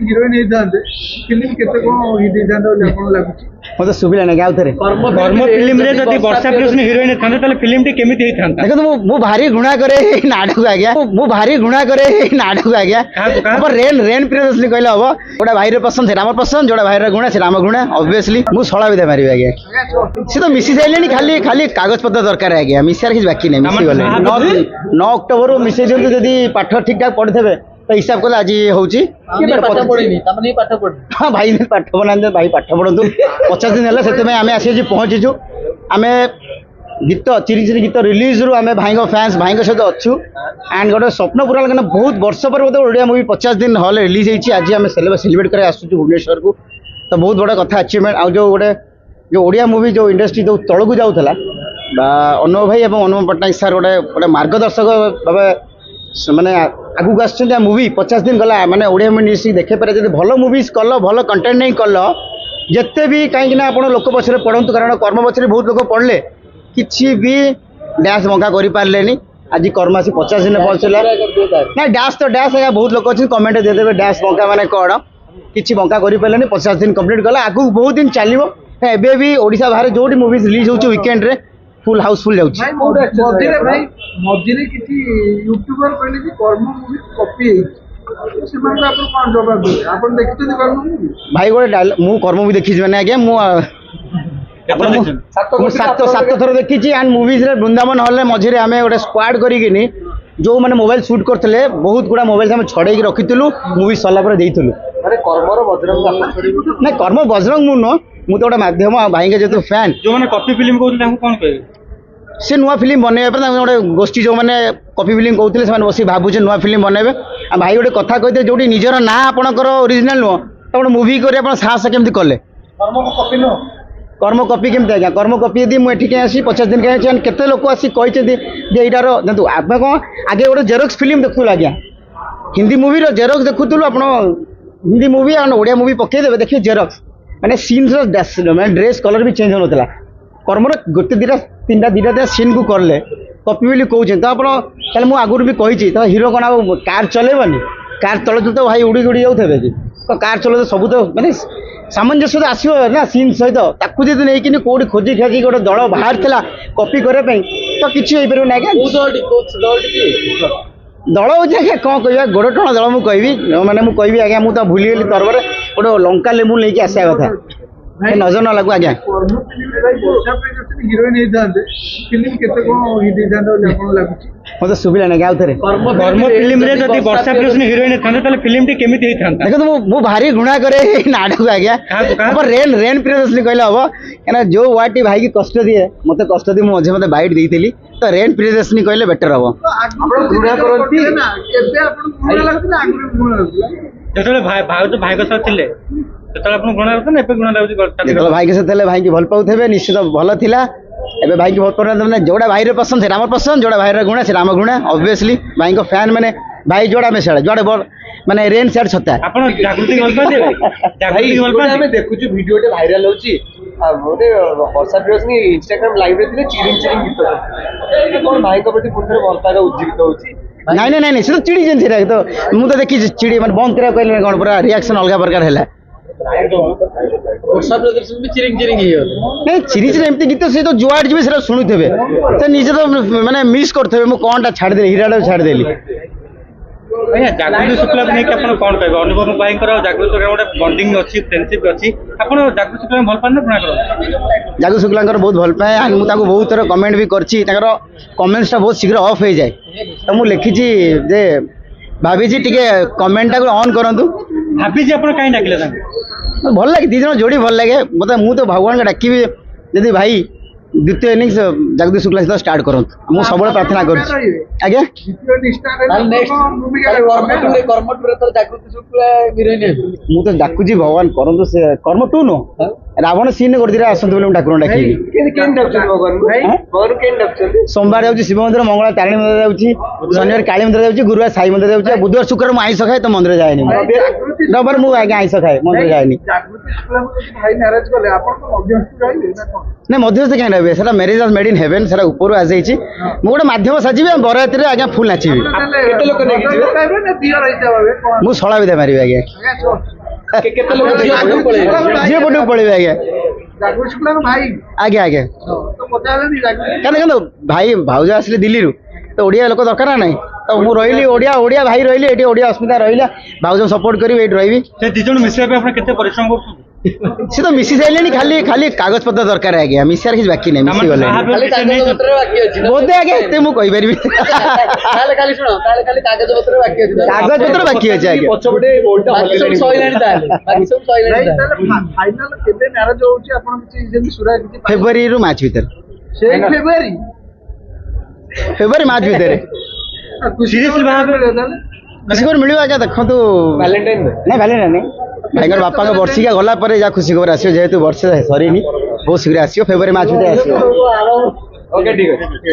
Heroine होइदांते film केते कोन hit होइदांते बोली आपन लागुची मते सुबिला ना गाउ थरे कर्म फिल्म रे जदी वर्षा प्रियदर्शनी हिरोइन थांते ताले फिल्म टी केमिति हेई थांता देखो मु भारी गुणा करे ए नाटक आ गया मु भारी गुणा करे ए नाटक आ गया पर रेन रेन प्रियदर्शनी कहले हबो ओडा भाई रे पसंद है राम पसंद जोडा भाई रे गुणा से राम गुणा ऑब्वियसली मु सळा विदा मारी आ गया से तो मिसी जाइलेनी खाली खाली कागज पत्र दरकार आ गया मिसियार किछ बाकी नै मिसी गले 9 अक्टोबर मिसी दियंतु जदी पाठ ठीक ठाक पढिथबे तो हिसाब कले आज होउची पाठ पढिनी तमने पाठ पढ हां भाई ने पाठ बनांदे भाई पाठ पढंतु 50 दिन हला सेते में आमे आसी पहुंचीछु आमे गीत चिरी चिरी गीत रिलीज रु आमे भाई फैंस भाई सहित अच्छु एंड गोटे स्वप्न पूरा लगना बहुत वर्ष पर गोटे ओडिया मूवी 50 दिन हॉल रिलीज होइछि आज आमे सेलिब्रेट करे आसुछु भुवनेश्वर को तो बहुत बड़ा कथा अचीवमेंट आ जो गोटे जो ओडिया मूवी जो इंडस्ट्री जो तळकु जाउथला अनुभव भाई एवं अनुपम पट्टनायक सर गोटे गोटे मार्गदर्शक भाव माने आगु आसछन मूवी 50 दिन गला माने ओडिया मूवी इंडस्ट्री देखे पारे जदि भलो मूवीज कल भलो कंटेंट नहीं कल जिते भी कहीं आप लोक पछरे पढ़ंतु कारण कर्म पछरे बहुत लोक पढ़ले किसी भी डैश बंका करि पारलेनी आज कर्म आसी 50 दिन पहुंचला ना डैश तो डैश है बहुत लोक अछि कमेंट दे देबे डैश बंका माने कोड किछि बंका करि पारलेनी 50 दिन कंप्लीट गला आगु बहुत दिन चलिबो एबे भी ओडिसा बाहर जोडी मूवीज रिलीज होची वीकेंड रे फुल हाउसफुल जाउची मझिरे भाई मझिरे किछि यूट्यूबर कहले कि कर्म मूवी कॉपी है सेमान आपन कोन जवाब दे आपन देखिते कर्म मूवी भाई गोटे मु कर्म मूवी देखि माने आगे मु सात थर देखी एंड मुवीज रे वृंदावन हॉल मझिरे आमे गोटे स्क्वाड करिकिनी जो माने मोबाइल शूट करथले बहुत गुडा मोबाइल हम छड़े की रखितलु मूवी सला पर देइतलु अरे कर्मर बजरंग ना कर्म बजरंग मु न मु तो गोटे माध्यम भाई के जेतु फैन जो माने कॉपी फिल्म कहू तांको कोन कहबे से नुआ फिल्म बनैबे पर गोटे गोष्ठी जो मैंने कॉपी फिल्म कहते से बस भावुचे नुआ फिल्म बनैबे आ भाई गोटे कथा कहते जो निजर ना आपणकर ओरिजिनल नुह तो गोटे मुवी कर साहस केमती कले कर्म कॉपी केमती आज्ञा कर्म कॉपी यदि मुझे आसी 50 दिन कहीं केते लोक आसी कहते यहीटार देखो आप आगे गोटे जेरोक्स फिल्म देखुल आज्ञा हिंदी मूवी जेरोक्स देखुलु आप हिंदी मूवी और ओडिया मूवी पकईदेवे देखिए जेरोक्स मैंने सीन्स मैंने ड्रेस कलर भी चेंज होता कर्मर गोटे दीटा सीन को करले कॉपी बोली कहते तो आप आगुरी भी कही तो हिरो कौन आ कार चलेबनी कार चलते तो भाई उड़ी उड़ी जाऊे कि तो कार चलो सब तो मैंने सामंजस्य आसो ना सीन सहित ताकू जब नहीं कौटी खोजी खाजी गोटे दल बाहर था कॉपी करने तो किसी हो पार ना दल हो कौन कह गोड़ टण दल मुझे मैंने मुझे आज्ञा मुझे भूलीगली तरबर गोटे लंका लेबू लेकिन आसा कथा नजर न लगू आज्ञा हिरोइन होइदांते फिल्म केते कोन हिट होइदांते बोली आपन लागुची मते सुबिला ना गाउ थरे कर्म फिल्म रे जदी वर्षा प्रियदर्शनी हिरोइन थांते ताले फिल्म टी केमिति हेई थांता देखो मु भारी गुणा करे ए नाटक आ गया पर रेन रेन प्रियदर्शनी कहले हबो एना जो वाटी भाई की कष्ट दिए मते कष्ट दि मु मते बाइट देइथिली तो रेन प्रियदर्शनी कहले बेटर हबो आपन गुणा करंती ना केबे आपन गुणा लागुला आगुरे गुणा लागुला जेतले भाई के साथ थिले सेतले आपन गुणा लागत ना एपे गुणा लागुची जेतले भाई के साथ थिले भाई की भल पाउथेबे निश्चित भल थिला एबे भाई की बहुत पसंद जोड़ा भाई रे पसंद है राम पसंद जोड़ा भाई रे गुणा से राम गुणा ऑब्वियसली भाई को फैन माने भाई जोड़ा में सेड़ा जोड़े बोल माने रेन सेट छता आपन जागृति गल्प दे जागृति गल्प हमें देखुछु वीडियो टे वायरल होची आ मोटे वर्षा प्रियदर्शनी इंस्टाग्राम लाइव रे थिले चिरिंग चिरिंग गीत कोन भाई को प्रति पुनरे भल पागा उज्जीवित होची नहीं नहीं नहीं से तो चिड़ी जेन से तो मु तो देखी चिड़ी माने बंद करा कहले कोन पूरा रिएक्शन अलग प्रकार हैला वर्षा प्रियदर्शनी भी चिरिंग चिरिंग ही नहीं चिरी चिरी एमती गीत से तो जुआड जी से शुणुथे तो निजे तो मैंने मिस करते मु कौन टा छाड़ देली हीराटा छाड़ देली भैया जागृति शुक्ला नहीं कि अपन कौन कहबे अनुभव भाई कर जागृति शुक्ला गोटे बॉन्डिंग अछि फ्रेंडशिप अछि अपन जागृति शुक्ला भल पान ना जागृति शुक्ला बहुत भल पाए एंड मु ताको बहुत थर कमेंट भी करछि ताकर कमेंट्स टा बहुत शीघ्र ऑफ हो जाए तो मु लिखी जे भाभी जी टिके कमेंट टा ऑन करंतु भाभी जी अपन काई डाकिले तांको भल लगे दी जन जोड़ी भल लगे मत मु तो भगवान के डाकी यदि भाई द्वितीय इनिंग्स जागृति शुक्ला सहित स्टार्ट करंतु मु सब प्रार्थना करूछि आज्ञा कर्म टू रे तो जागृति शुक्ला हिरोइन मु तो डाकुजी भगवान करंतु से कर्म टू नो ରାବଣ ସିନ୍ କରିଦିରେ ଆସନ୍ତୁ ବୋଲି ମୁଁ ଠାକୁରଙ୍କୁ ଡାକିବି କେମିତି ଡାକୁଛନ୍ତି ଭଗବାନଙ୍କୁ ଭଗବାନଙ୍କୁ କେମିତି ଡାକୁଛନ୍ତି? ସୋମବାର ଯାଉଛି ଶିବ ମନ୍ଦିର, ମଙ୍ଗଳବାର ତାରିଣୀ ମନ୍ଦିର ଯାଉଛି, ଶନିବାର କାଳୀ ମନ୍ଦିର ଯାଉଛି, ଗୁରୁବାର ସାଇ ମନ୍ଦିର ଯାଉଛି, ଆଉ ବୁଧବାର ଶୁକ୍ରବାର ମୁଁ ଆଇଁଷ ଖାଏ ତ ମନ୍ଦିର ଯାଏନି। ରବିବାର ମୁଁ ଆଜ୍ଞା ଆଇଁଷ ଖାଏ ମନ୍ଦିର ଯାଏନି। ନାଇଁ ମଧ୍ୟସ୍ଥ କାହିଁ ରହିବେ, ସେଟା marriage as made in heaven, ସେଟା ଉପରୁ ଆସିଯାଇଛି। ମୁଁ ଗୋଟେ ମାଧ୍ୟମ ସାଜିବି, ବରଯାତ୍ରୀରେ ଆଜ୍ଞା ଫୁଲ୍ ନାଚିବି। କେତେ ଲୋକ ନେଇକି ଯିବେ? ମୁଁ ଶଳା ବିଦା ମାରିବି ଆଜ୍ଞା, କେତେ ଲୋକ ନେଇକି ଯିବେ? ଯିଏ ପଟକୁ ପଳେଇବେ ଆଜ୍ଞା। ଆଜ୍ଞା ଆଜ୍ଞା କାରଣ ଭାଇ ଭାଉଜ ଆସିଲେ ଦିଲ୍ଲୀରୁ ତ ଓଡ଼ିଆ ଲୋକ ଦରକାର ନା ନାହିଁ, ତ ମୁଁ ରହିଲି ଓଡ଼ିଆ ଭାଇ ରହିଲି ଏଠି, ଓଡ଼ିଆ ଅସ୍ମିତା ରହିଲା, ଭାଉଜ ସପୋର୍ଟ କରିବି, ଏଇଠି ରହିବି। ସେ ଦି ଜଣ ମିଶିବା ପାଇଁ ଆପଣ କେତେ ପରିଶ୍ରମ କରୁଛନ୍ତି? ସେ ତ ମିଶି ସାରିଲେଣି, ଖାଲି କାଗଜ ପତ୍ର ଦରକାର ଆଜ୍ଞା, ମିଶିବାର କିଛି ବାକି ନାହିଁ, ମିଶି ଗଲେଣି ବୋଧେ ଆଜ୍ଞା, ଏତେ ମୁଁ କହିପାରିବି। କାଗଜ ପତ୍ର ବାକି ଅଛି ଆଜ୍ଞା। ପଛପଟେ ବୋର୍ଡଟା ହଲିଲାଣି। ଫେବୃଆରୀରୁ ମାର୍ଚ୍ଚ ଭିତରେ, ଫେବୃଆରୀ ମାର୍ଚ୍ଚ ଭିତରେ ସିରିୟସଲି ଭାବେ ଖୁସି ଖବର ମିଳିବ ଆଜ୍ଞା। ଦେଖନ୍ତୁ ଭ୍ୟାଲେଣ୍ଟାଇନ୍ ଡେ। ନାଇଁ ଭାଲେଣ୍ଟାଇନ୍ ନାଇଁ, ଭାଇଙ୍କର ବାପାଙ୍କ ବର୍ଷିକା ଗଲା ପରେ ଯାହା ଖୁସି ଖବର ଆସିବ, ଯେହେତୁ ବର୍ଷେ ସରିନି ବହୁତ ଶୀଘ୍ର ଆସିବ, ଫେବୃଆରୀ ମାର୍ଚ୍ଚ ଭିତରେ ଆସିବ। ଓକେ ଠିକ ଅଛି।